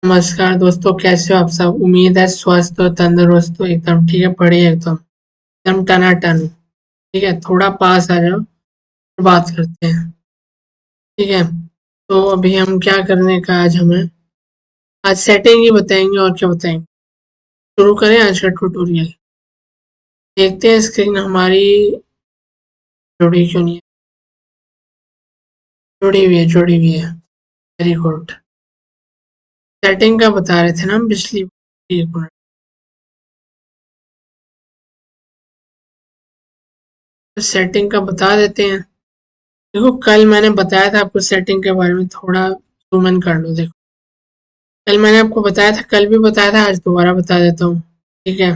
नमस्कार दोस्तों, कैसे हो आप सब। उम्मीद है स्वस्थ और तंदुरुस्त हो एकदम। ठीक है, बढ़िया एकदम एकदम टनाटन। ठीक है, थोड़ा पास आ जाओ और बात करते हैं। ठीक है, तो अभी हम क्या करने का आज हमें आज सेटिंग ही बताएंगे और क्या बताएंगे। शुरू करें आज का ट्यूटोरियल। देखते हैं स्क्रीन हमारी जुड़ी क्यों नहीं है। जुड़ी हुई है। Very good. सेटिंग का बता रहे थे ना हम पिछली। एक मिनट, सेटिंग का बता देते हैं। देखो, कल मैंने बताया था आपको सेटिंग के बारे में। थोड़ा जूम इन कर लो। देखो, कल मैंने आपको बताया था, कल भी बताया था, आज दोबारा बता देता हूँ। ठीक है,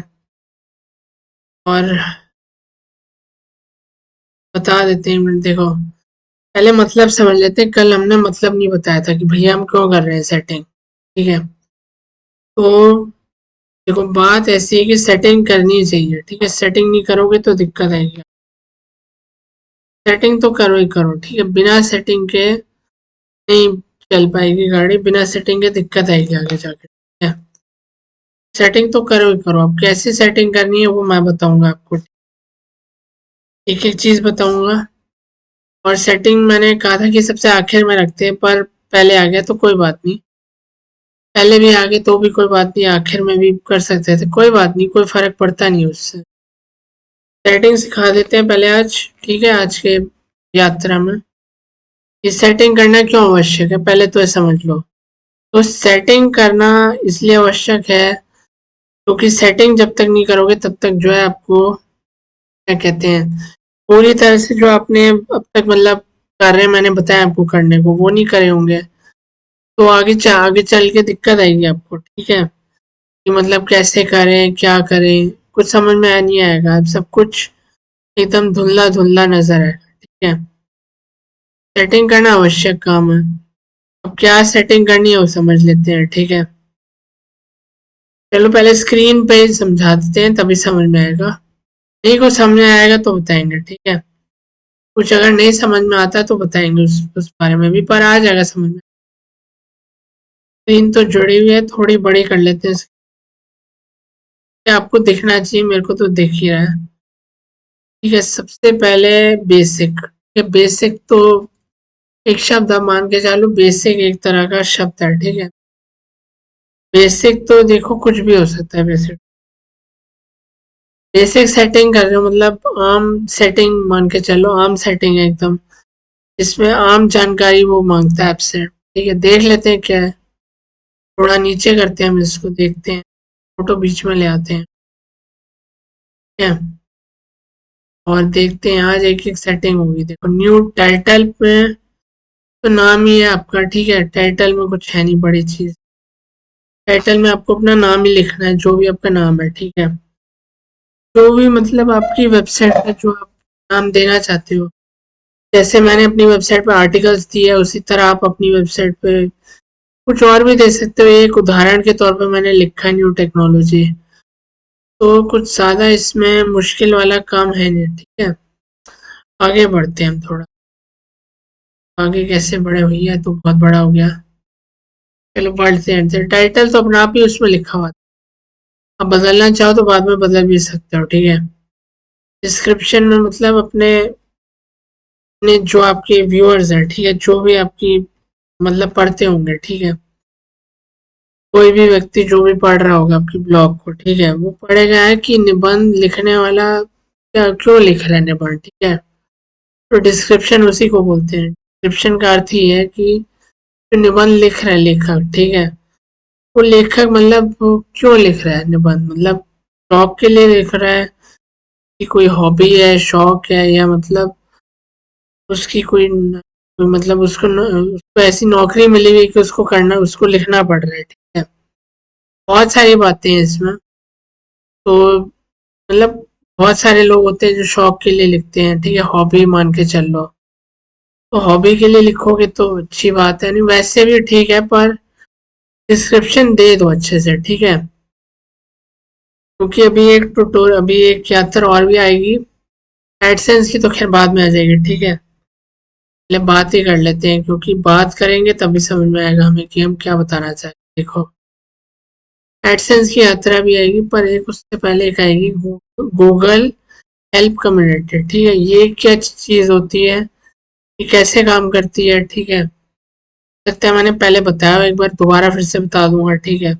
और बता देते हैं। मिनट देखो, पहले मतलब समझ लेते हैं। कल हमने मतलब नहीं बताया था कि भैया हम क्यों कर रहे हैं सेटिंग। ठीक है, तो देखो बात ऐसी है कि सेटिंग करनी चाहिए। ठीक है, सेटिंग नहीं करोगे तो दिक्कत आएगी। सेटिंग तो करो ही करो। ठीक है, बिना सेटिंग के नहीं चल पाएगी गाड़ी। बिना सेटिंग के दिक्कत आएगी आगे जाके। ठीक है, सेटिंग तो करो ही करो। अब कैसी सेटिंग करनी है वो मैं बताऊंगा आपको। एक एक चीज बताऊंगा। और सेटिंग मैंने कहा था कि सबसे आखिर में रखते हैं, पर पहले आ गया तो कोई बात नहीं। पहले भी आ गए तो भी कोई बात नहीं, आखिर में भी कर सकते थे, कोई बात नहीं, कोई फर्क पड़ता नहीं उससे। सेटिंग सिखा देते हैं पहले आज। ठीक है, आज के यात्रा में ये सेटिंग करना क्यों आवश्यक है पहले तो ये समझ लो। तो सेटिंग करना इसलिए आवश्यक है क्योंकि सेटिंग जब तक नहीं करोगे तब तक जो है आपको क्या कहते हैं, पूरी तरह से जो आपने अब तक मतलब कार्य मैंने बताया आपको करने को वो नहीं करे होंगे, तो आगे चल के दिक्कत आएगी आपको। ठीक है, कि मतलब कैसे करें क्या करें कुछ समझ में नहीं आएगा। अब सब कुछ एकदम धुंधला धुंधला नजर आएगा। ठीक है, सेटिंग करना आवश्यक काम है। अब क्या सेटिंग करनी है वो समझ लेते हैं। ठीक है, चलो पहले स्क्रीन पे समझा देते हैं तभी समझ में आएगा। नहीं कुछ समझ में आएगा तो बताएंगे। ठीक है, कुछ अगर नहीं समझ में आता तो बताएंगे उस बारे में भी, पर आ जाएगा समझ में। स्क्रीन तो जुड़ी हुई है, थोड़ी बड़ी कर लेते हैं। आपको दिखना चाहिए, मेरे को तो दिख ही रहा है। ठीक है, सबसे पहले बेसिक। ये बेसिक तो एक शब्द आप मान के चालू, बेसिक एक तरह का शब्द है। ठीक है, बेसिक तो देखो कुछ भी हो सकता है। बेसिक बेसिक सेटिंग कर रहे हो मतलब आम सेटिंग मान के चलो, आम सेटिंग है एकदम। इसमें आम जानकारी वो मांगता है आपसे। ठीक है, देख लेते हैं क्या है। थोड़ा नीचे करते हैं, हम इसको देखते हैं, फोटो बीच में ले आते हैं। ठीक है, और देखते हैं आज एक एक सेटिंग होगी। देखो, न्यू टाइटल में तो नाम ही है आपका। ठीक है, टाइटल में कुछ है नहीं बड़ी चीज। टाइटल में आपको अपना नाम ही लिखना है, जो भी आपका नाम है। ठीक है, जो भी मतलब आपकी वेबसाइट पे जो आप नाम देना चाहते हो। जैसे मैंने अपनी वेबसाइट पे आर्टिकल्स दिए है, उसी तरह आप अपनी वेबसाइट पे कुछ और भी दे सकते हो। एक उदाहरण के तौर पे मैंने लिखा न्यू टेक्नोलॉजी, तो कुछ ज़्यादा इसमें मुश्किल वाला काम है नहीं। ठीक है, आगे बढ़ते हैं हम थोड़ा। आगे कैसे बड़े हुई है तो बहुत बड़ा हो गया। चलो बढ़ते हैं। टाइटल तो अपना आप ही उसमें लिखा हुआ था, अब बदलना चाहो तो बाद में बदल भी सकते हो। ठीक है, डिस्क्रिप्शन में मतलब अपने जो आपके व्यूअर्स हैं, ठीक है, जो भी आपकी मतलब पढ़ते होंगे। ठीक है, कोई भी व्यक्ति जो भी पढ़ रहा होगा आपकी ब्लॉग को, ठीक है, वो पढ़ेगा है कि निबंध लिखने वाला क्या क्यों लिख रहा है निबंध। ठीक है, तो डिस्क्रिप्शन उसी को बोलते हैं। डिस्क्रिप्शन का अर्थ ही है कि जो निबंध लिख रहा है लेखक, ठीक है, वो लेखक मतलब वो क्यों लिख रहा है निबंध, मतलब शौक के लिए लिख रहा है कि कोई हॉबी है, शौक है, या मतलब उसकी कोई मतलब उसको ऐसी नौकरी मिली हुई कि उसको करना, उसको लिखना पड़ रहा है। ठीक है, बहुत सारी बातें हैं इसमें। तो मतलब बहुत सारे लोग होते हैं जो शौक के लिए लिखते हैं। ठीक है, हॉबी मान के चल लो, तो हॉबी के लिए लिखोगे तो अच्छी बात है, नहीं वैसे भी ठीक है, पर डिस्क्रिप्शन दे दो अच्छे से। ठीक है, क्योंकि अभी एक यात्रा और भी आएगी एडसेंस की, तो खैर बाद में आ जाएगी। ठीक है, पहले बात ही कर लेते हैं, क्योंकि बात करेंगे तभी समझ में आएगा हमें कि हम क्या बताना चाहते हैं। देखो, एडसेंस की यात्रा भी आएगी, पर एक उससे पहले एक आएगी गूगल हेल्प कम्युनिटी। ठीक है, ये क्या चीज़ होती है, ये कैसे काम करती है? ठीक है, लगता है मैंने पहले बताया, एक बार दोबारा फिर से बता दूंगा। ठीक है,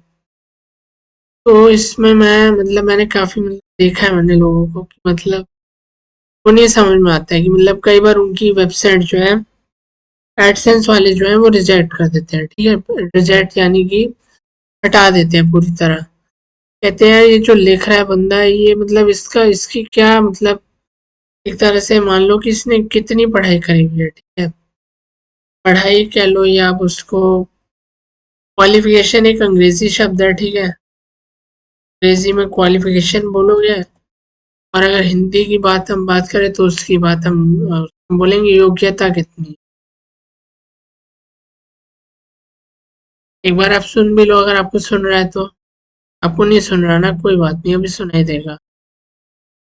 तो इसमें मैंने काफ़ी देखा है मैंने लोगों को कि मतलब उन्हें समझ में आता है कि मतलब कई बार उनकी वेबसाइट जो है एडसेंस वाले जो है वो रिजेक्ट कर देते हैं। ठीक है, रिजेक्ट यानी कि हटा देते हैं पूरी तरह। कहते हैं ये जो लिख रहा है बंदा है, ये मतलब इसकी क्या मतलब, एक तरह से मान लो कि इसने कितनी पढ़ाई करी हुई है। ठीक है, पढ़ाई कह लो या आप उसको, क्वालिफिकेशन एक अंग्रेजी शब्द है। ठीक है, अंग्रेजी में क्वालिफिकेशन बोलोगे, और अगर हिंदी की बात हम बात करें तो उसकी बात हम बोलेंगे योग्यता कितनी। एक बार आप सुन भी लो, अगर आपको सुन रहा है तो। आपको नहीं सुन रहा ना, कोई बात नहीं, अभी सुनाई देगा,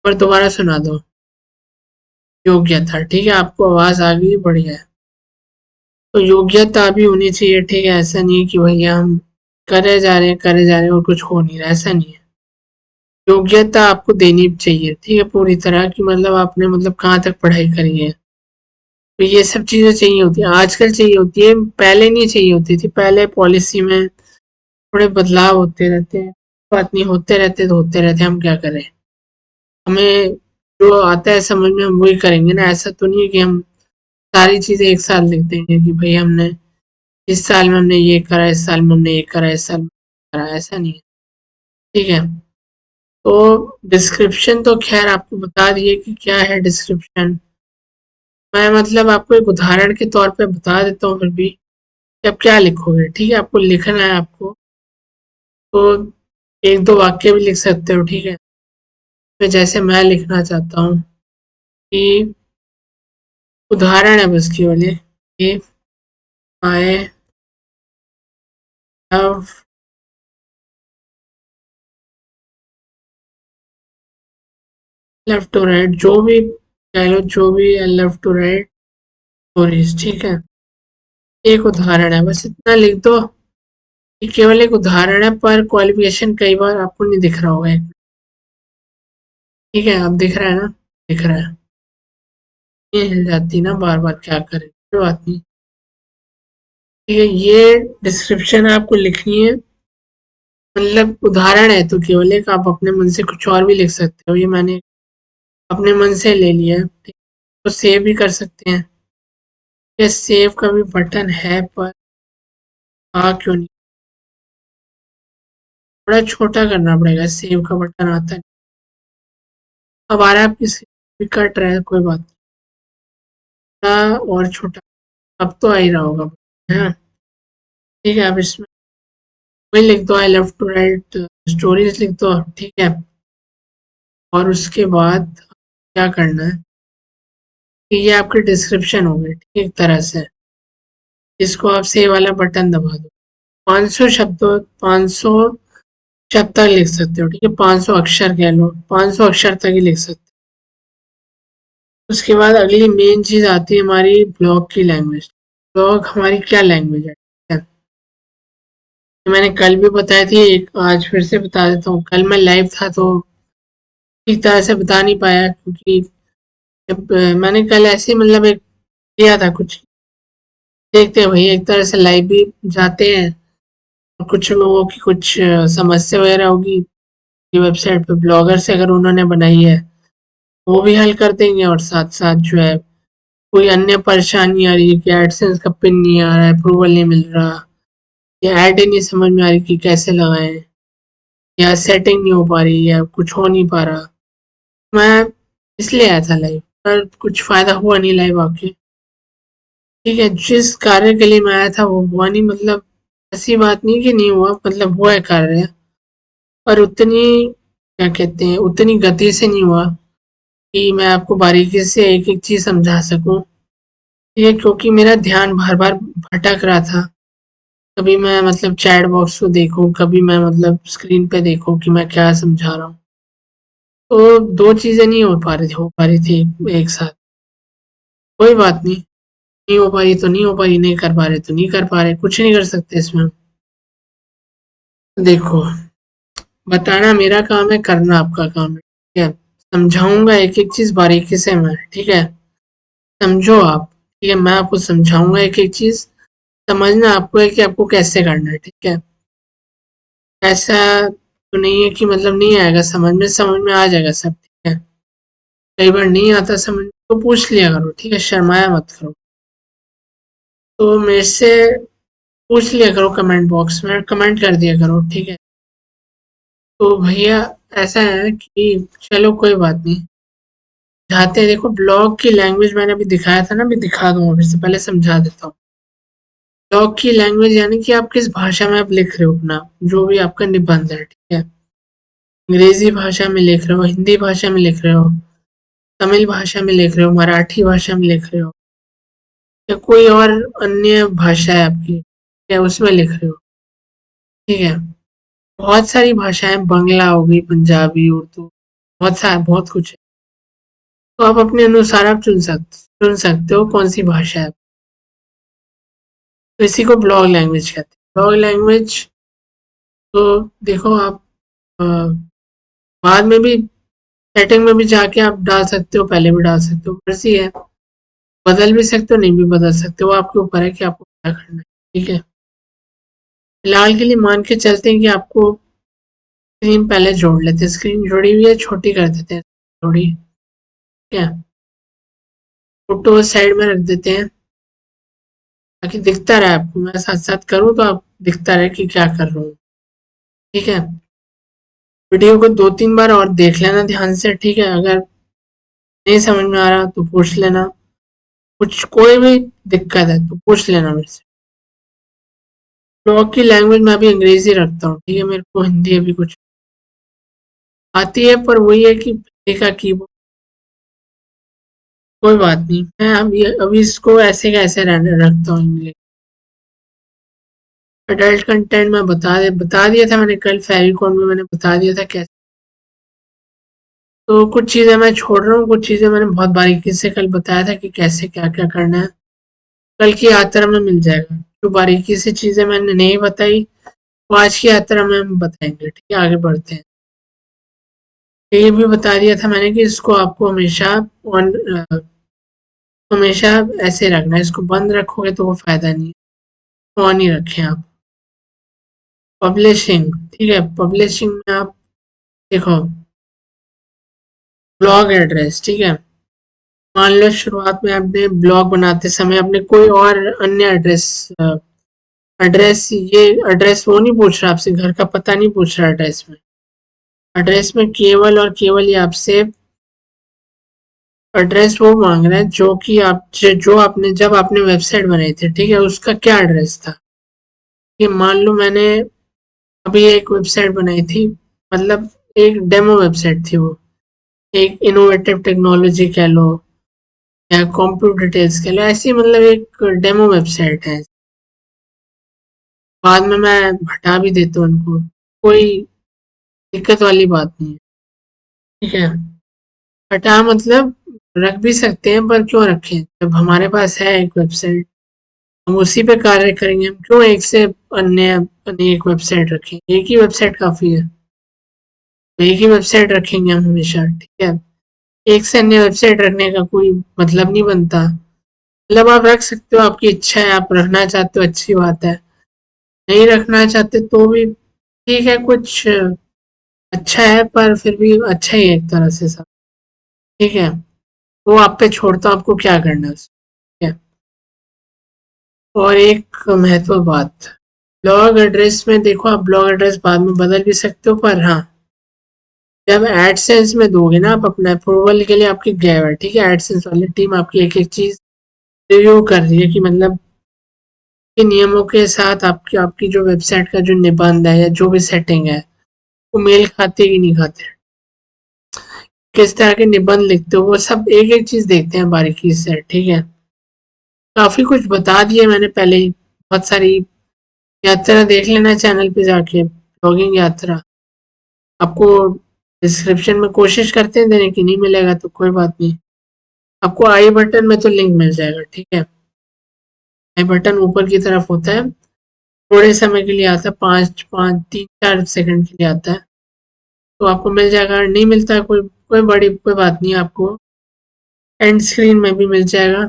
पर दोबारा सुना दो। योग्यता, ठीक है, आपको आवाज आ गई, बढ़िया है। तो योग्यता भी होनी चाहिए। ठीक है, ऐसा नहीं है कि भैया हम करे जा रहे हैं और कुछ हो नहीं रहा, ऐसा नहीं है। योग्यता आपको देनी चाहिए। ठीक है, पूरी तरह की, मतलब आपने मतलब कहाँ तक पढ़ाई करी है, तो ये सब चीजें चाहिए होती है, आजकल चाहिए होती है, पहले नहीं चाहिए होती थी। पहले पॉलिसी में थोड़े बदलाव होते रहते हैं, बात नहीं, होते रहते तो होते रहते, हम क्या करें। हमें जो आता है समझ में हम वही करेंगे ना, ऐसा तो नहीं है कि हम सारी चीजें एक साथ लिख देंगे कि भाई हमने इस साल में हमने ये करा, इस साल में हमने ये करा, इस साल में करा, ऐसा नहीं है। ठीक है, तो डिस्क्रिप्शन तो खैर आपको बता दिए कि क्या है डिस्क्रिप्शन। मैं मतलब आपको एक उदाहरण के तौर पे बता देता हूँ फिर भी कि आप क्या लिखोगे। ठीक है, आपको लिखना है, आपको तो एक दो वाक्य भी लिख सकते हो। ठीक है, तो जैसे मैं लिखना चाहता हूँ कि उदाहरण है बस केवल ये कि I have left to write, जो भी कह लो, जो भी, I love to write stories. ठीक है, एक उदाहरण है, बस इतना लिख दो। ये केवल एक उदाहरण है, पर क्वालिफिकेशन कई बार आपको नहीं दिख रहा होगा। ठीक है, अब दिख रहा है ना, दिख रहा है, ये हिल जाती ना बार बार, क्या करें, कोई बात नहीं। ठीक है, ये डिस्क्रिप्शन आपको लिखनी है, मतलब उदाहरण है तो केवल एक, आप अपने मन से कुछ और भी लिख सकते हो, ये मैंने अपने मन से ले लिया है। ठीक है, तो सेव भी कर सकते हैं। ये सेव का भी बटन है, पर क्यों नहीं, बड़ा छोटा करना पड़ेगा, सेव का बटन आता है। अब आ रहा है आपकी स्क्रीन भी कट रहा है, कोई बात नहीं, और छोटा, अब तो आ ही रहा होगा है। ठीक है, अब इसमें वही लिख दो, I love to write stories लिख दो। ठीक है, और उसके बाद क्या करना है कि ये आपके डिस्क्रिप्शन हो गए। ठीक है, एक तरह से इसको आप सेव वाला बटन दबा दो। 500 शब्द, 500 शब्द तक लिख सकते हो। ठीक है, 500 अक्षर कह लो, 500 अक्षर तक ही लिख सकते हो। उसके बाद अगली मेन चीज आती है हमारी ब्लॉग की लैंग्वेज। ब्लॉग हमारी क्या लैंग्वेज है? ठीक है, तो मैंने कल भी बताई थी, एक आज फिर से बता देता हूँ। कल मैं लाइव था तो ठीक तरह से बता नहीं पाया, क्योंकि जब मैंने कल ऐसे ही मतलब एक किया था कुछ, देखते हैं भाई, एक तरह से लाइव भी जाते हैं, और कुछ लोगों की कुछ समस्या वगैरह होगी वेबसाइट पे, ब्लॉगर से अगर उन्होंने बनाई है वो भी हल कर देंगे, और साथ साथ जो है कोई अन्य परेशानी आ रही है कि एडसेंस का पिन नहीं आ रहा है, अप्रूवल नहीं मिल रहा, या ऐड ही नहीं समझ में आ रही कि कैसे लगाएं, या सेटिंग नहीं हो पा रही, या कुछ हो नहीं पा रहा, मैं इसलिए आया था लाइव, पर कुछ फायदा हुआ नहीं लाइव आके। ठीक है, जिस कार्य के लिए मैं आया था वो हुआ नहीं, मतलब ऐसी बात नहीं कि नहीं हुआ, मतलब हुआ है कार्य, पर उतनी, क्या कहते हैं, उतनी गति से नहीं हुआ कि मैं आपको बारीकी से एक एक चीज समझा सकूं। ये क्योंकि मेरा ध्यान बार बार भटक रहा था, कभी मैं मतलब चैट बॉक्स को देखूं, कभी मैं मतलब स्क्रीन पे देखूं कि मैं क्या समझा रहा हूँ, तो दो चीजें नहीं हो पा रही थी एक साथ। कोई बात नहीं, नहीं हो पाई तो नहीं हो पाई, नहीं कर पा रहे तो नहीं कर पा रहे, कुछ नहीं कर सकते इसमें। देखो, बताना मेरा काम है, करना आपका काम है, ठीक है। समझाऊंगा एक एक चीज बारीकी से मैं, ठीक है। समझो आप, ठीक है। मैं आपको समझाऊंगा एक एक चीज, समझना आपको है कि आपको कैसे करना है, ठीक है। ऐसा तो नहीं है कि मतलब नहीं आएगा समझ में आ जाएगा सब, ठीक है। कई बार नहीं आता समझ तो पूछ लिया करो, ठीक है, शर्माया मत करो। तो मेरे से पूछ लिया करो, कमेंट बॉक्स में कमेंट कर दिया करो, ठीक है। तो भैया ऐसा है कि चलो कोई बात नहीं, जाते हैं। देखो ब्लॉग की लैंग्वेज मैंने अभी दिखाया था ना, अभी दिखा दूंगा फिर से, पहले समझा देता हूँ। ब्लॉग की लैंग्वेज यानी कि आप किस भाषा में आप लिख रहे हो अपना, जो भी आपका निबंध है, ठीक है। अंग्रेजी भाषा में लिख रहे हो, हिंदी भाषा में लिख रहे हो, तमिल भाषा में लिख रहे हो, मराठी भाषा में लिख रहे हो, या कोई और अन्य भाषा है आपकी, क्या उसमें लिख रहे हो, ठीक है। बहुत सारी भाषाएं, बांग्ला हो गई, पंजाबी, उर्दू, बहुत सारा बहुत कुछ है। तो आप अपने अनुसार आप चुन सकते हो कौन सी भाषा है। तो इसी को ब्लॉग लैंग्वेज कहते हैं। ब्लॉग लैंग्वेज तो देखो आप अ, बाद में भी सेटिंग में भी जाके आप डाल सकते हो, पहले भी डाल सकते हो, मर्जी है। बदल भी सकते हो, नहीं भी बदल सकते हो, आपके ऊपर है कि आपको क्या करना है, ठीक है। फिलहाल के लिए मान के चलते हैं कि आपको स्क्रीन पहले जोड़ लेते हैं, स्क्रीन जुड़ी हुई है, छोटी कर देते हैं थोड़ी, ठीक है। फोटो साइड में रख देते हैं ताकि दिखता रहे आपको, मैं साथ साथ करूँ तो आप दिखता रहे कि क्या कर रहा हूँ, ठीक है। वीडियो को 2-3 बार और देख लेना ध्यान से, ठीक है। अगर नहीं समझ में आ रहा तो पूछ लेना, कुछ कोई भी दिक्कत है तो पूछ लेना मेरे से। ब्लॉग की लैंग्वेज में अभी अंग्रेजी रखता हूँ, ठीक है। मेरे को हिंदी अभी कुछ आती है, पर वही है कि देखा कीबोर्ड, कोई बात नहीं। मैं अभी इसको ऐसे का ऐसे रहने रखता हूँ इंग्लिश। अडल्ट कंटेंट में बता दिया था मैंने कल, फेविकॉन में मैंने बता दिया था कैसे। तो कुछ चीज़ें मैं छोड़ रहा हूँ, कुछ चीज़ें मैंने बहुत बारीकी से कल बताया था कि कैसे क्या क्या करना है। कल की यात्रा में मिल जाएगा, जो बारीकी से चीज़ें मैंने नहीं बताई वो आज की यात्रा में हम बताएंगे, ठीक है। आगे बढ़ते हैं। ये भी बता दिया था मैंने कि इसको आपको हमेशा ऑन, हमेशा ऐसे रखना है, इसको बंद रखोगे तो वो फायदा नहीं है, ऑन ही रखें आप। पब्लिशिंग, ठीक है। पब्लिशिंग में आप देखो, ब्लॉग एड्रेस, ठीक है। मान लो शुरुआत में आपने ब्लॉग बनाते समय आपने कोई और अन्य एड्रेस, एड्रेस ये एड्रेस वो नहीं पूछ रहा आपसे, घर का पता नहीं पूछ रहा एड्रेस में। एड्रेस में केवल और केवल ये आपसे एड्रेस वो मांग रहा है जो कि आप जो आपने जब आपने वेबसाइट बनाई थी, ठीक है, उसका क्या एड्रेस था। ये मान लो मैंने अभी एक वेबसाइट बनाई थी, मतलब एक डेमो वेबसाइट थी वो, एक इनोवेटिव टेक्नोलॉजी कह लो या कंप्यूटर डिटेल्स कह लो, ऐसी मतलब एक डेमो वेबसाइट है। बाद में मैं हटा भी देता हूँ उनको, कोई दिक्कत वाली बात नहीं है, ठीक है। हटा मतलब रख भी सकते हैं, पर क्यों रखें जब हमारे पास है एक वेबसाइट, हम उसी पे कार्य करेंगे। हम क्यों एक से अन्य अनेक वेबसाइट रखें, एक ही वेबसाइट काफ़ी है। तो एक ही वेबसाइट रखेंगे हम हमेशा, ठीक है। एक से अन्य वेबसाइट रखने का कोई मतलब नहीं बनता। मतलब आप रख सकते हो, आपकी इच्छा है, आप रखना चाहते हो अच्छी बात है, नहीं रखना चाहते तो भी ठीक है। कुछ अच्छा है पर फिर भी अच्छा ही है एक तरह से सब, ठीक है। वो आप पे छोड़ता हूँ, आपको क्या करना है ठीक है। और एक महत्व बात, ब्लॉग एड्रेस में देखो, आप ब्लॉग एड्रेस बाद में बदल भी सकते हो, पर हाँ जब एडसेंस में दोगे ना आप अपना अप्रूवल के लिए, आपके गए हुए, ठीक है। एडसेंस वाली टीम आपकी एक एक चीज रिव्यू कर रही है कि मतलब के नियमों के साथ आपकी आपकी जो वेबसाइट का जो निबंध है या जो भी सेटिंग है वो मेल खाते कि नहीं खाते, किस तरह के निबंध लिखते हो, वो सब एक एक चीज देखते हैं बारीकी से, ठीक है। काफी कुछ बता दिया मैंने पहले ही, बहुत सारी यात्रा देख लेना चैनल पे जाके, ब्लॉगिंग यात्रा आपको डिस्क्रिप्शन में कोशिश करते हैं देने की, नहीं मिलेगा तो कोई बात नहीं, आपको आई बटन में तो लिंक मिल जाएगा, ठीक है। आई बटन ऊपर की तरफ होता है, थोड़े समय के लिए आता है, 5-5 3-4 सेकंड के लिए आता है, तो आपको मिल जाएगा, अगर नहीं मिलता है कोई बात नहीं, आपको एंड स्क्रीन में भी मिल जाएगा।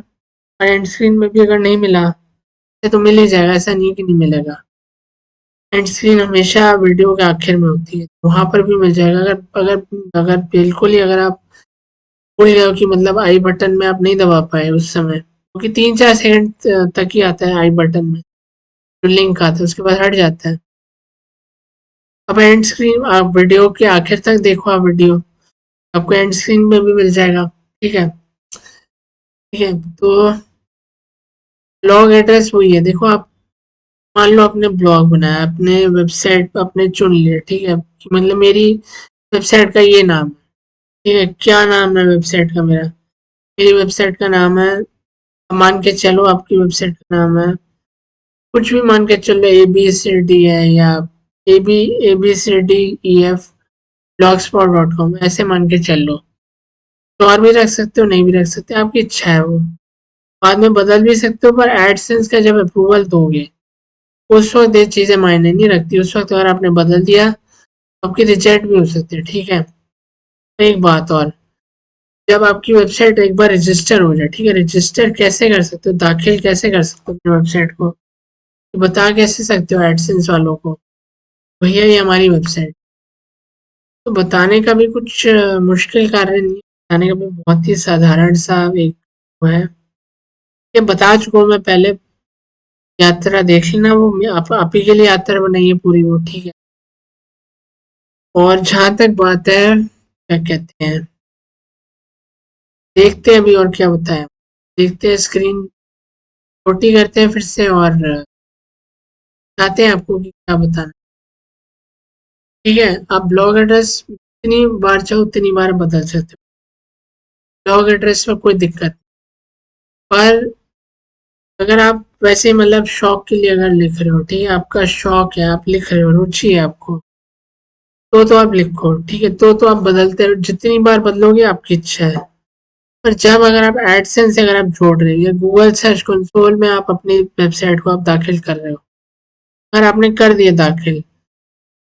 और एंड स्क्रीन में भी अगर नहीं मिला तो मिल ही जाएगा, ऐसा नहीं है कि नहीं मिलेगा। एंड स्क्रीन हमेशा वीडियो के आखिर में होती है, तो वहाँ पर भी मिल जाएगा। अगर अगर अगर बिल्कुल ही अगर आप भूल गए हो कि मतलब आई बटन में आप नहीं दबा पाए उस समय, क्योंकि 3-4 सेकंड तक ही आता है आई बटन में जो लिंक आता है, उसके बाद हट जाता है। अब एंड स्क्रीन आप वीडियो के आखिर तक देखो, आप वीडियो आपको एंड स्क्रीन में भी मिल जाएगा। ठीक है, ठीक है। तो ब्लॉग एड्रेस वही है, देखो आप मान लो आपने ब्लॉग बनाया, अपने वेबसाइट अपने चुन लिया, ठीक है, कि मतलब मेरी वेबसाइट का ये नाम है। ठीक है, क्या नाम है वेबसाइट का मेरा? मेरी वेबसाइट का नाम है, मान के चलो आपकी वेबसाइट का नाम है, कुछ भी मान के चलो, ABCD है, या ABCDEF ब्लॉग स्पॉट .com, ऐसे मान के चलो। तो और भी रख सकते हो, नहीं भी रख सकते, आपकी इच्छा है वो। बाद में बदल भी सकते हो, पर एडसेंस का जब अप्रूवल दोगे उस वक्त ये चीज़ें मायने नहीं रखती। उस वक्त अगर आपने बदल दिया तो आपकी रिजेक्ट भी हो सकती है। ठीक है, एक बात और, जब आपकी वेबसाइट एक बार रजिस्टर हो जाए, ठीक है, रजिस्टर कैसे कर सकते हो, दाखिल कैसे कर सकते हो अपनी वेबसाइट को, तो बता कैसे सकते हो एडसेंस वालों को भैया ये हमारी वेबसाइट? तो बताने का भी कुछ मुश्किल कार्य नहीं है, बताने का भी बहुत ही साधारण सा एक वो है। ये बता चुका हूँ मैं पहले, यात्रा देख लेना, वो आप ही के लिए यात्रा बनाई है पूरी वो। ठीक है, और जहाँ तक बात है क्या कहते हैं, देखते हैं अभी और क्या बताएं। देखते हैं, स्क्रीन छोटी करते हैं फिर से और बताते हैं आपको कि क्या बताना है। ठीक है, आप ब्लॉग एड्रेस जितनी बार चाहो उतनी बार बदल सकते हो, ब्लॉग एड्रेस में कोई दिक्कत नहीं। पर अगर आप वैसे मतलब शौक के लिए अगर लिख रहे हो, ठीक है, आपका शौक है, आप लिख रहे हो, रुचि है आपको, तो आप लिखो। ठीक है, तो आप बदलते रहो, जितनी बार बदलोगे आपकी इच्छा है। पर जब अगर आप एडसेंस से अगर आप जोड़ रहे हो या गूगल सर्च कंसोल में आप अपनी वेबसाइट को आप दाखिल कर रहे हो, अगर आपने कर दिया दाखिल,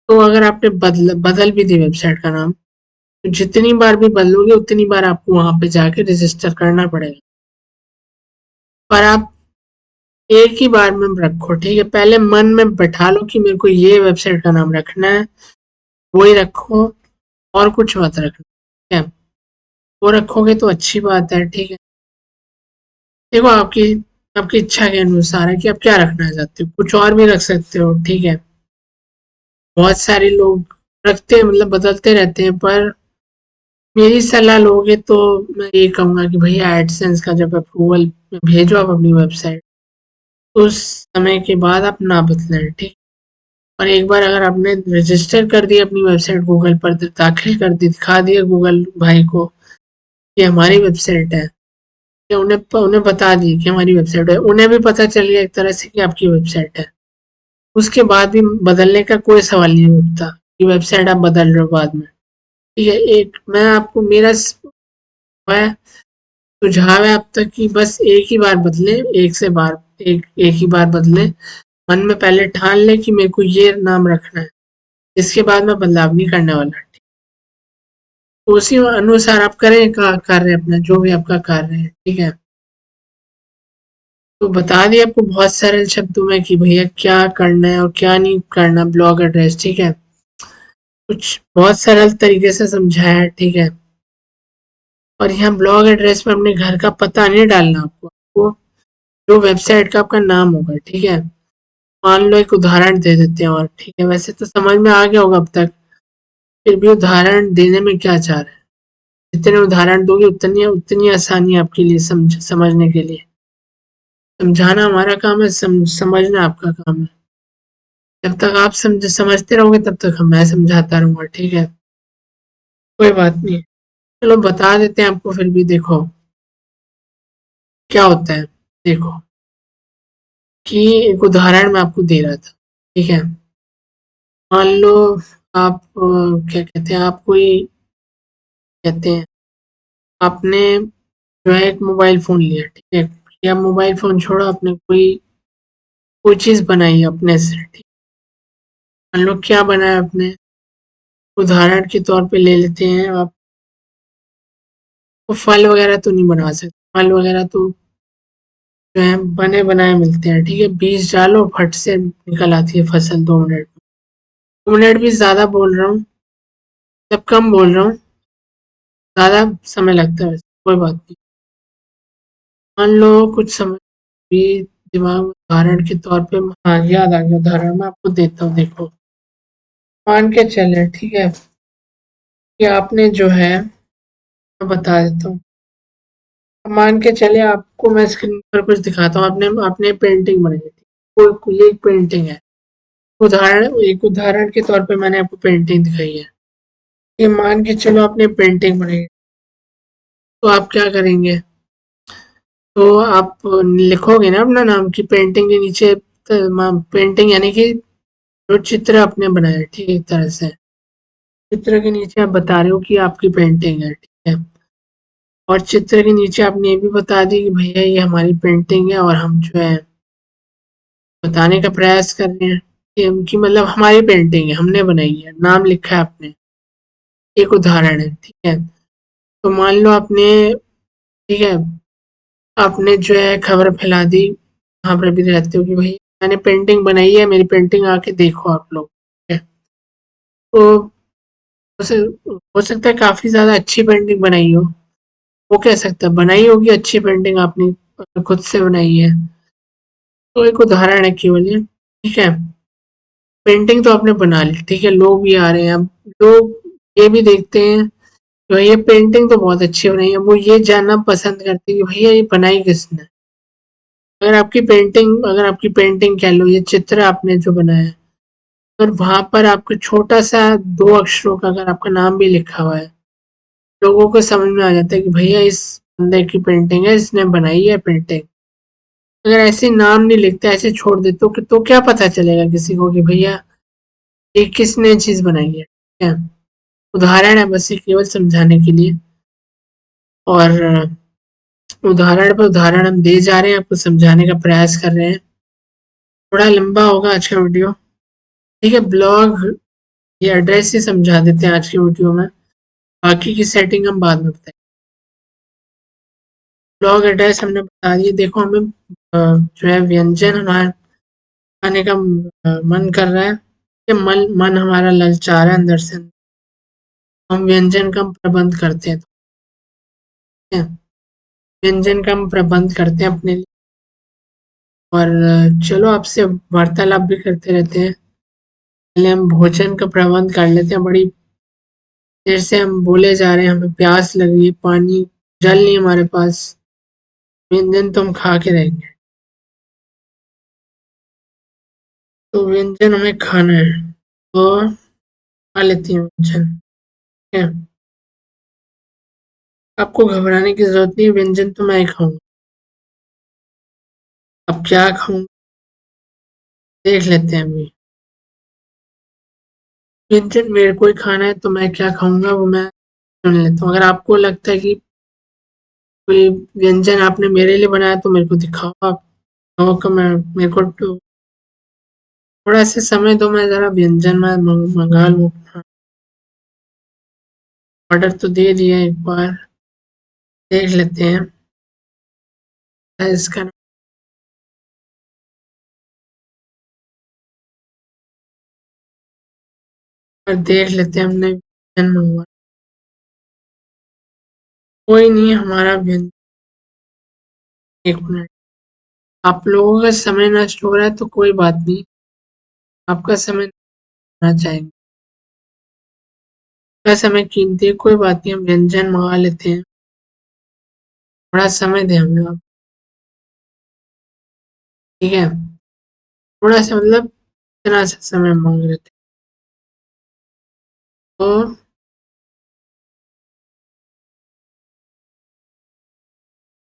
तो अगर आपने बदल भी दी वेबसाइट का नाम, तो जितनी बार भी बदलोगे उतनी बार आपको वहां पे जाके रजिस्टर करना पड़ेगा। पर आप एक ही बार में रखो, ठीक है, पहले मन में बैठा लो कि मेरे को ये वेबसाइट का नाम रखना है, वही रखो, और कुछ मत रखना। ठीक है, वो रखोगे तो अच्छी बात है। ठीक है, देखो आपकी आपकी इच्छा के अनुसार है कि आप क्या रखना चाहते हो, कुछ और भी रख सकते हो। ठीक है, बहुत सारे लोग रखते हैं, मतलब बदलते रहते हैं, पर मेरी सलाह लोगे तो मैं ये कहूँगा कि भैया एडसेंस का जब अप्रूवल भेजो आप अपनी वेबसाइट, तो उस समय के बाद आप ना बदलें। ठीक, और एक बार अगर आपने रजिस्टर कर दिया अपनी वेबसाइट गूगल पर, दाखिल कर दी, दिखा दिया गूगल भाई को कि हमारी वेबसाइट है, या उन्हें उन्हें बता दी कि हमारी वेबसाइट है, उन्हें भी पता चल गया एक तरह से कि आपकी वेबसाइट है, उसके बाद भी बदलने का कोई सवाल नहीं उठता कि वेबसाइट आप बदल रहे हो बाद में। ठीक है, एक मैं आपको मेरा है सुझाव है अब तक कि बस एक ही बार बदले, एक ही बार बदले, मन में पहले ठान ले कि मेरे को ये नाम रखना है, इसके बाद मैं बदलाव नहीं करने वाला। तो उसी अनुसार आप करें का कार्य अपना, जो भी आपका कार्य है। ठीक है, तो बता दिया आपको बहुत सरल शब्दों में कि भैया क्या करना है और क्या नहीं करना ब्लॉग एड्रेस। ठीक है, कुछ बहुत सरल तरीके से समझाया है। ठीक है, और यहाँ ब्लॉग एड्रेस में अपने घर का पता नहीं डालना आपको, जो वेबसाइट का आपका नाम होगा। ठीक है, मान लो एक उदाहरण दे देते हैं, और ठीक है, वैसे तो समझ में आ गया होगा अब तक, फिर भी उदाहरण देने में क्या चाह रहे हैं, जितने उदाहरण दोगे उतनी उतनी आसानी आपके लिए समझने के लिए। समझाना हमारा काम है, समझना आपका काम है। जब तक आप समझते रहोगे तब तक मैं समझाता रहूंगा। ठीक है, कोई बात नहीं, चलो बता देते हैं आपको फिर भी। देखो क्या होता है, देखो कि एक उदाहरण मैं आपको दे रहा था। ठीक है, मान लो आप क्या कहते हैं, आप कोई कहते हैं आपने जो है एक मोबाइल फ़ोन लिया। ठीक है, या मोबाइल फ़ोन छोड़ो, आपने कोई कोई चीज़ बनाई अपने से। ठीक, मान लो क्या बनाया आपने, उदाहरण के तौर पे ले लेते हैं आप, तो फल वगैरह तो नहीं बना सकते, फल वगैरह तो जो है बने बनाए मिलते हैं, ठीक है। बीज डालो फट से निकल आती है फसल 2 मिनट में। 2 मिनट भी ज़्यादा बोल रहा हूँ, जब कम बोल रहा हूँ, ज़्यादा समय लगता है वैसे, कोई बात नहीं। मान लो कुछ समय भी दिमाग में उदाहरण के तौर पे, हाँ याद आ गया उदाहरण, मैं आपको देता हूँ, देखो। मान के चले, ठीक है, कि आपने जो है, मैं बता देता हूँ। मान के चले आपको मैं स्क्रीन पर कुछ दिखाता हूँ, आपने आपने पेंटिंग बनाई थी, कोई ये एक पेंटिंग है, एक उदाहरण के तौर पे मैंने आपको पेंटिंग दिखाई है। ये मान के चलो आपने पेंटिंग बनाई, तो आप क्या करेंगे, तो आप लिखोगे ना अपना नाम की पेंटिंग के नीचे, पेंटिंग यानी कि जो चित्र आपने बनाया, ठीक है, एक तरह से चित्र के नीचे आप बता रहे हो कि आपकी पेंटिंग है, ठीक है। और चित्र के नीचे आपने ये भी बता दी कि भैया ये हमारी पेंटिंग है, और हम जो है बताने का प्रयास कर रहे हैं कि मतलब हमारी पेंटिंग है, हमने बनाई है, नाम लिखा है आपने, एक उदाहरण है, ठीक है। तो मान लो आपने, ठीक है, आपने जो है खबर फैला दी, वहाँ पर भी रहते हो कि भाई मैंने पेंटिंग बनाई है, मेरी पेंटिंग आके देखो आप लोग, ठीक है। तो हो सकता है काफी ज्यादा अच्छी पेंटिंग बनाई हो, वो कह सकता है बनाई होगी अच्छी पेंटिंग आपने, खुद से बनाई है, तो एक उदाहरण है केवल ये, ठीक है। पेंटिंग तो आपने बना ली, ठीक है, लोग भी आ रहे हैं, अब लोग ये भी देखते हैं कि भाई ये पेंटिंग तो बहुत अच्छी बनाई है, वो ये जानना पसंद करते हैं कि भैया ये बनाई किसने। अगर आपकी पेंटिंग कह लो, ये चित्र आपने जो बनाया है, अगर वहां पर आपको छोटा सा 2 अक्षरों का अगर आपका नाम भी लिखा हुआ है, लोगों को समझ में आ जाता है कि भैया इस बंदे की पेंटिंग है, इसने बनाई है पेंटिंग। अगर ऐसे नाम नहीं लिखते, ऐसे छोड़ दे, तो क्या पता चलेगा किसी को कि भैया ये किसने चीज बनाई है, ठीक है। उदाहरण है बस, ये केवल समझाने के लिए, और उदाहरण पर उदाहरण हम दे जा रहे हैं, आपको समझाने का प्रयास कर रहे हैं। थोड़ा लंबा होगा आज का वीडियो, ठीक है। ब्लॉग, ये एड्रेस ही समझा देते हैं आज की वीडियो में, बाकी की सेटिंग हम बाद में बताएंगे। ब्लॉग एड्रेस हमने बता दिए, देखो हमें जो है व्यंजन हमारे खाने का मन कर रहा है, ये मन हमारा ललचा रहा है अंदर से, हम व्यंजन का प्रबंध करते हैं, ठीक है। व्यंजन का हम प्रबंध करते हैं अपने लिए, और चलो आपसे वार्तालाप भी करते रहते हैं। पहले हम भोजन का प्रबंध कर लेते हैं, बड़ी देर से हम बोले जा रहे हैं, हमें प्यास लग रही है, पानी जल नहीं हमारे पास, व्यंजन तो हम खा के रहेंगे, तो व्यंजन हमें खाना है, तो खा लेते हैं व्यंजन, ठीक है। आपको घबराने की जरूरत नहीं है, व्यंजन तो मैं ही खाऊंगा। अब क्या खाऊं, देख लेते हैं अभी। व्यंजन मेरे को ही खाना है, तो मैं क्या खाऊंगा वो मैं चुन लेता हूँ। अगर आपको लगता है कि कोई व्यंजन आपने मेरे लिए बनाया, तो मेरे को दिखाओ, आप कहो कि मैं, मेरे को तो थोड़ा सा समय दो, मैं जरा व्यंजन में मंगा लूँ। ऑर्डर तो दे दिया एक बार, देख लेते हैं इसका, और देख लेते हैं हमने व्यंजन मंगवा, कोई नहीं हमारा व्यंजन। 1 मिनट, आप लोगों का समय नष्ट हो रहा है तो कोई बात नहीं, आपका समय ना चाहेंगे, आपका समय कीमती है, कोई बात नहीं, हम व्यंजन मंगा लेते हैं, थोड़ा समय दें हमें आप, ठीक है। थोड़ा सा मतलब इतना सा समय मांग रहे थे, तो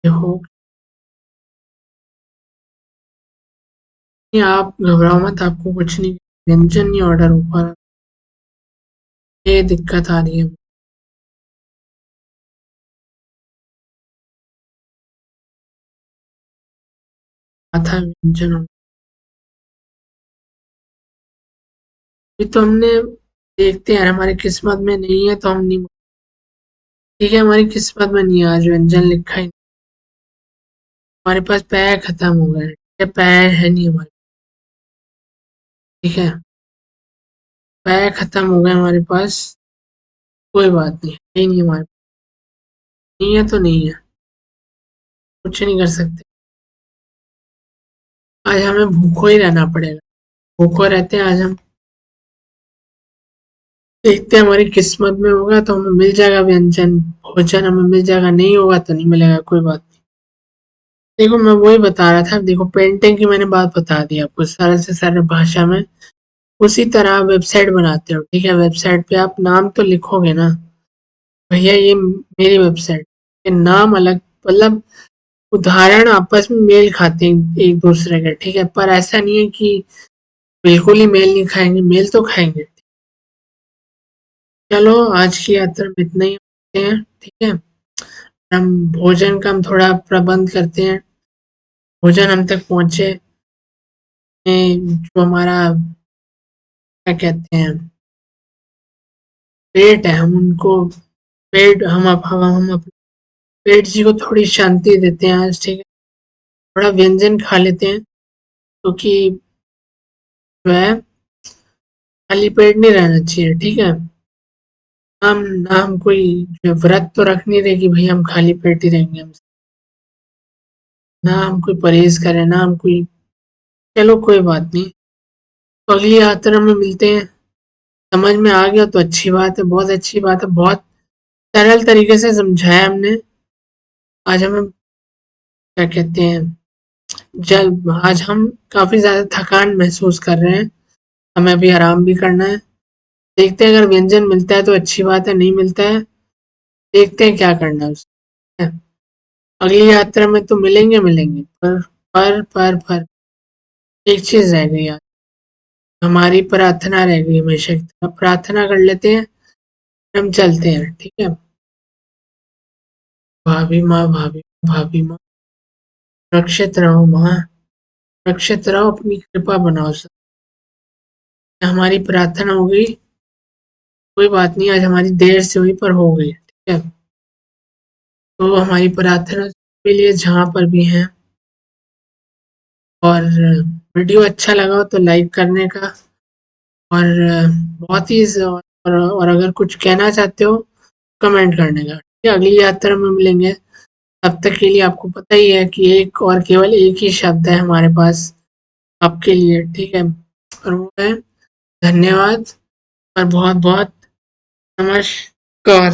ये हो, नहीं आप घबराओ मत, आपको कुछ नहीं, व्यंजन नहीं ऑर्डर हो पा रहा, ये दिक्कत आ रही है, था व्यंजन, अभी तो हमने देखते हैं, हमारी किस्मत में नहीं है तो हम नहीं। ठीक है, हमारी किस्मत में नहीं है, आज व्यंजन लिखा ही नहीं। हमारे पास पैर खत्म हो गए, ठीक है, पैर है नहीं हमारे। ठीक है, पैर खत्म हो गए हमारे पास। कोई बात नहीं, है ही नहीं हमारे पास। नहीं है तो नहीं है, कुछ नहीं कर सकते। आज हमें भूखो ही रहना पड़ेगा। भूखो रहते हैं आज हम। देखते हैं, हमारी किस्मत में होगा तो हमें मिल जाएगा व्यंजन, भोजन हमें मिल जाएगा, नहीं होगा तो नहीं मिलेगा, कोई बात नहीं। देखो, मैं वही बता रहा था, देखो पेंटिंग की मैंने बात बता दी आपको सरल से सरल भाषा में। उसी तरह आप वेबसाइट बनाते हो, ठीक है, वेबसाइट पे आप नाम तो लिखोगे ना, भैया ये मेरी वेबसाइट, ये नाम अलग, मतलब उदाहरण आपस में मेल खाते हैं एक दूसरे के, ठीक है, पर ऐसा नहीं है कि बिल्कुल ही मेल नहीं खाएंगे, मेल तो खाएंगे। चलो, आज की यात्रा में इतना ही होते हैं, ठीक है। हम भोजन का हम थोड़ा प्रबंध करते हैं, भोजन हम तक पहुंचे। जो हमारा क्या कहते हैं, पेट है, हम उनको, पेट हम अपने पेट जी को थोड़ी शांति देते हैं आज, ठीक है। थोड़ा व्यंजन खा लेते हैं, क्योंकि जो है खाली पेट नहीं रहना चाहिए, ठीक है। हम ना हम कोई जो है व्रत तो रख नहीं रहे कि भाई हम खाली पेट ही रहेंगे, हम ना हम कोई परहेज करें, ना हम कोई। चलो कोई बात नहीं, तो अगली यात्रा में मिलते हैं। समझ में आ गया तो अच्छी बात है, बहुत अच्छी बात है, बहुत सरल तरीके से समझाया हमने। आज हमें क्या कहते हैं, जब आज हम काफी ज्यादा थकान महसूस कर रहे हैं, हमें अभी आराम भी करना है। देखते हैं, अगर व्यंजन मिलता है तो अच्छी बात है, नहीं मिलता है देखते हैं क्या करना है उसका। अगली यात्रा में तो मिलेंगे मिलेंगे, पर एक चीज रह गई यार, हमारी प्रार्थना रह गई हमेशा की तरह। प्रार्थना कर लेते हैं, हम चलते हैं, ठीक है। भाभी माँ, भाभी माँ, रक्षित रहो माँ, रक्षित रहो, अपनी कृपा बनाओ सब। हमारी प्रार्थना हो गई, कोई बात नहीं, आज हमारी देर से हुई पर हो गई, ठीक है। तो हमारी प्रार्थना के लिए जहाँ पर भी हैं, और वीडियो अच्छा लगा हो तो लाइक करने का, और बहुत ही और अगर कुछ कहना चाहते हो कमेंट करने का, ठीक है। अगली यात्रा में मिलेंगे, तब तक के लिए आपको पता ही है कि एक और केवल एक ही शब्द है हमारे पास आपके लिए, ठीक है, और वो है धन्यवाद और बहुत बहुत नमस्कार।